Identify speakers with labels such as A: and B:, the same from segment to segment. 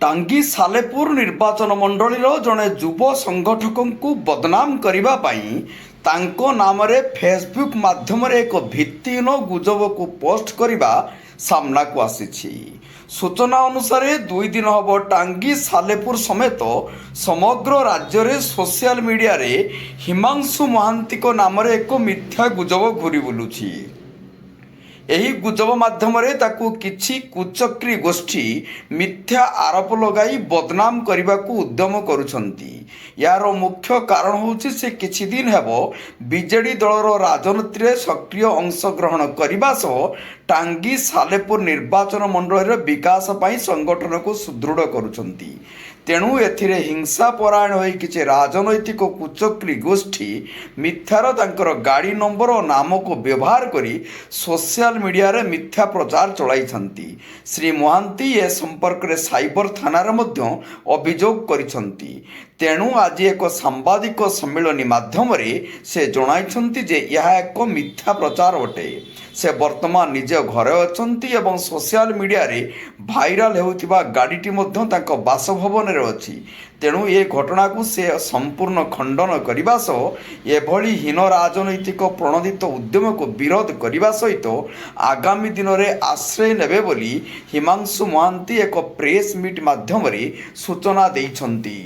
A: टांगी सालेपुर निर्वाचन मंडलीर जड़े युव संगठक बदनाम करने तांको नाम रे फेसबुक माध्यम एक भित्तिहीन गुजब को पोस्ट करने सामना को आसी। सूचना अनुसार 2 दिन हम टांगी सालेपुर समेत समग्र राज्य रे सोशल मीडिया रे हिमांशु महांती को नाम रे एक मिथ्या गुजब घूरी बुलुछि। ଏହି ଗୁଜବ ମାଧ୍ୟମରେ ତାକୁ କିଛି କୁଚକ୍ରୀ ଗୋଷ୍ଠୀ ମିଥ୍ୟା ଆରୋପ ଲଗାଇ ବଦନାମ କରିବାକୁ ଉଦ୍ୟମ କରୁଛନ୍ତି। ଏହାର ମୁଖ୍ୟ କାରଣ ହେଉଛି ସେ କିଛି ଦିନ ହେବ ବିଜେଡି ଦଳର ରାଜନୀତିରେ ସକ୍ରିୟ ଅଂଶଗ୍ରହଣ କରିବା ସହ ଟାଙ୍ଗୀ ସାଲେପୁର ନିର୍ବାଚନ ମଣ୍ଡଳୀର ବିକାଶ ପାଇଁ ସଂଗଠନକୁ ସୁଦୃଢ଼ କରୁଛନ୍ତି। ତେଣୁ ଏଥିରେ ହିଂସା ପରାୟଣ ହୋଇ କିଛି ରାଜନୈତିକ କୁଚକ୍ରୀ ଗୋଷ୍ଠୀ ମିଥ୍ୟାର ତାଙ୍କର ଗାଡ଼ି ନମ୍ବର ଓ ନାମକୁ ବ୍ୟବହାର କରି ସୋସିଆଲ ମିଡ଼ିଆରେ ମିଥ୍ୟା ପ୍ରଚାର ଚଳାଇଛନ୍ତି। ଶ୍ରୀ ମହାନ୍ତି ଏ ସମ୍ପର୍କରେ ସାଇବର ଥାନାରେ ମଧ୍ୟ ଅଭିଯୋଗ କରିଛନ୍ତି। ତେଣୁ ଆଜି ଏକ ସାମ୍ବାଦିକ ସମ୍ମିଳନୀ ମାଧ୍ୟମରେ ସେ ଜଣାଇଛନ୍ତି ଯେ ଏହା ଏକ ମିଥ୍ୟା ପ୍ରଚାର ଅଟେ। ସେ ବର୍ତ୍ତମାନ ନିଜ ଘରେ ଅଛନ୍ତି ଏବଂ ସୋସିଆଲ ମିଡ଼ିଆରେ ଭାଇରାଲ ହେଉଥିବା ଗାଡ଼ିଟି ମଧ୍ୟ ତାଙ୍କ ବାସଭବନରେ ଅଛି। ତେଣୁ ଏ ଘଟଣାକୁ ସେ ସମ୍ପୂର୍ଣ୍ଣ ଖଣ୍ଡନ କରିବା ସହ ଏଭଳି ହୀନ ରାଜନୈତିକ ପ୍ରଣୋଦିତ ଉଦ୍ୟମକୁ ବିରୋଧ କରିବା ସହିତ ଆଗାମୀ ଦିନରେ ଆଶ୍ରୟ ନେବେ ବୋଲି ହିମାଂଶୁ ମହାନ୍ତି ଏକ ପ୍ରେସ୍ ମିଟ୍ ମାଧ୍ୟମରେ ସୂଚନା ଦେଇଛନ୍ତି।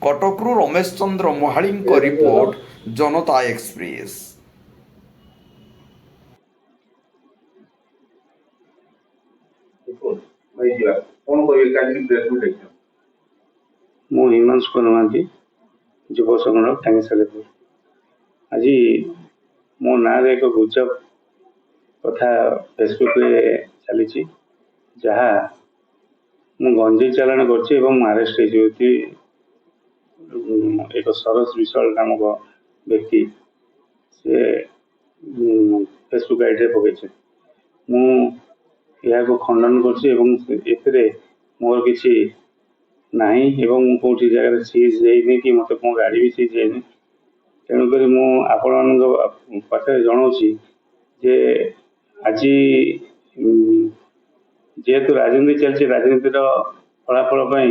A: କଟକରୁ ରମେଶ ଚନ୍ଦ୍ର ମହାଳିଙ୍କ ରିପୋର୍ଟ, ଜନତା ଏକ୍ସପ୍ରେସ୍।
B: ମୁଁ ହିମାଂଶୁ ମହାନ୍ତି, ଯୁବ ସଂଗଠନ ଟାଙ୍ଗୀ ସାଲେପୁର। ଆଜି ମୋ ନାଁରେ ଏକ ଗୁଜବ କଥା ଫେସବୁକ୍ରେ ଚାଲିଛି, ଯାହା ମୁଁ ଗଞ୍ଜେଇ ଚାଲାଣ କରିଛି ଏବଂ ମୁଁ ଆରେଷ୍ଟ ହେଇଛି। ଏକ ସରୋଜ ବିଶ୍ୱାଳ ନାମକ ବ୍ୟକ୍ତି ସେ ଫେସବୁକ୍ ଆଇଡ଼ିରେ ପକାଇଛନ୍ତି। ମୁଁ ଏହାକୁ ଖଣ୍ଡନ କରୁଛି ଏବଂ ଏଥିରେ ମୋର କିଛି ନାହିଁ ଏବଂ ମୁଁ କେଉଁଠି ଜାଗାରେ ସିଜ୍ ହେଇନି କି ମୋତେ ମୋ ଗାଡ଼ି ବି ସିଜ୍ ହେଇନି। ତେଣୁକରି ମୁଁ ଆପଣମାନଙ୍କ ପାଖରେ ଜଣାଉଛି ଯେ ଆଜି ଯେହେତୁ ରାଜନୀତି ଚାଲିଛି, ରାଜନୀତିର ଫଳାଫଳ ପାଇଁ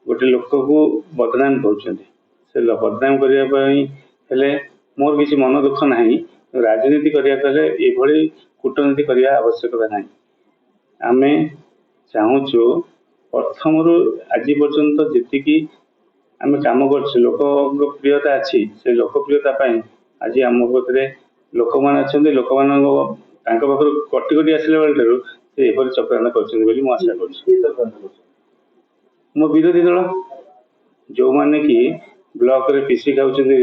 B: ଗୋଟେ ଲୋକକୁ ବଦନାମ କରୁଛନ୍ତି। ସେ ବଦନାମ କରିବା ପାଇଁ ହେଲେ ମୋର କିଛି ମନ ଦୁଃଖ ନାହିଁ। ରାଜନୀତି କରିବାକୁ ହେଲେ ଏଭଳି କୂଟନୀତି କରିବା ଆବଶ୍ୟକତା ନାହିଁ। ଆମେ ଚାହୁଁଛୁ ପ୍ରଥମରୁ ଆଜି ପର୍ଯ୍ୟନ୍ତ ଯେତିକି ଆମେ କାମ କରୁଛୁ, ଲୋକଙ୍କ ପ୍ରିୟତା ଅଛି। ସେ ଲୋକପ୍ରିୟତା ପାଇଁ ଆଜି ଆମ ପାଖରେ ଲୋକମାନେ ଅଛନ୍ତି। ଲୋକମାନଙ୍କ ତାଙ୍କ ପାଖରୁ କଟି କଟି ଆସିଲା ବେଳଠାରୁ ସେ ଏପରି ଚକ୍ରାନ୍ତ କରୁଛନ୍ତି ବୋଲି ମୁଁ ଆଶା କରୁଛି। ମୋ ବିରୋଧୀ ଦଳ ଯେଉଁମାନେ କି ବ୍ଲକରେ ପିସି ଖାଉଛନ୍ତି,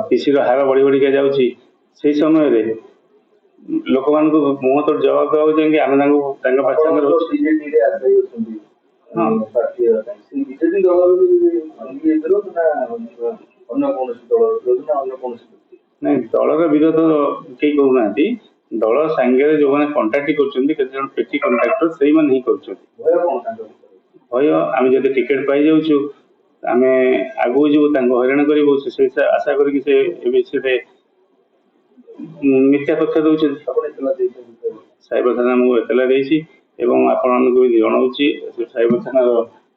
B: ପିସିର ହାର ବଢ଼ି ବଢ଼ିକା ଯାଉଛି, ସେଇ ସମୟରେ ଲୋକମାନଙ୍କୁ ମୁହଁ ତ ଜବାବ ଦେବାକୁ ଚାହିଁକି ଆମେ ତାଙ୍କ ପାଖରେ ନାଇଁ, ଦଳର ବିରୋଧ କେହି କରୁନାହାନ୍ତି। ଦଳ ସାଙ୍ଗରେ ଯେଉଁମାନେ କଣ୍ଟ୍ରାକ୍ଟ କରୁଛନ୍ତି, କେତେ ଜଣ ପେଟି କଣ୍ଟ୍ରାକ୍ଟର, ସେଇମାନେ ହିଁ କରୁଛନ୍ତି। ଭୟ, ଆମେ ଯଦି ଟିକେଟ ପାଇଯାଉଛୁ ଆମେ ଆଗକୁ ଯିବୁ, ତାଙ୍କୁ ହଇରାଣ କରିବୁ, ସେ ଆଶା କରିକି ସେ ଏ ବିଷୟରେ ମିଥ୍ୟା ତଥ୍ୟ ଦେଉଛନ୍ତି। ସାଇବର ଥାନା ମୁଁ ଏତଲା ଦେଇଛି ଏବଂ ଆପଣମାନଙ୍କୁ ବି ଜଣାଉଛି। ସାଇବର ଥାନାର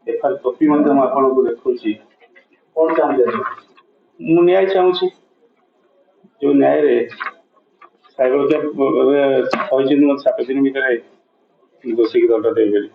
B: ଏଫଆଇଆର କପି ମଧ୍ୟ ମୁଁ ଆପଣଙ୍କୁ ଦେଖାଉଛି। କ'ଣ ଚାହୁଁଛନ୍ତି? ମୁଁ ନ୍ୟାୟ ଚାହୁଁଛି। ଯେଉଁ ନ୍ୟାୟରେ ସାଇବର କହିଛନ୍ତି ମୋତେ 7 ଦିନ ଭିତରେ ଦୋଷୀକି ଦଣ୍ଡ ଦେବେ ବୋଲି।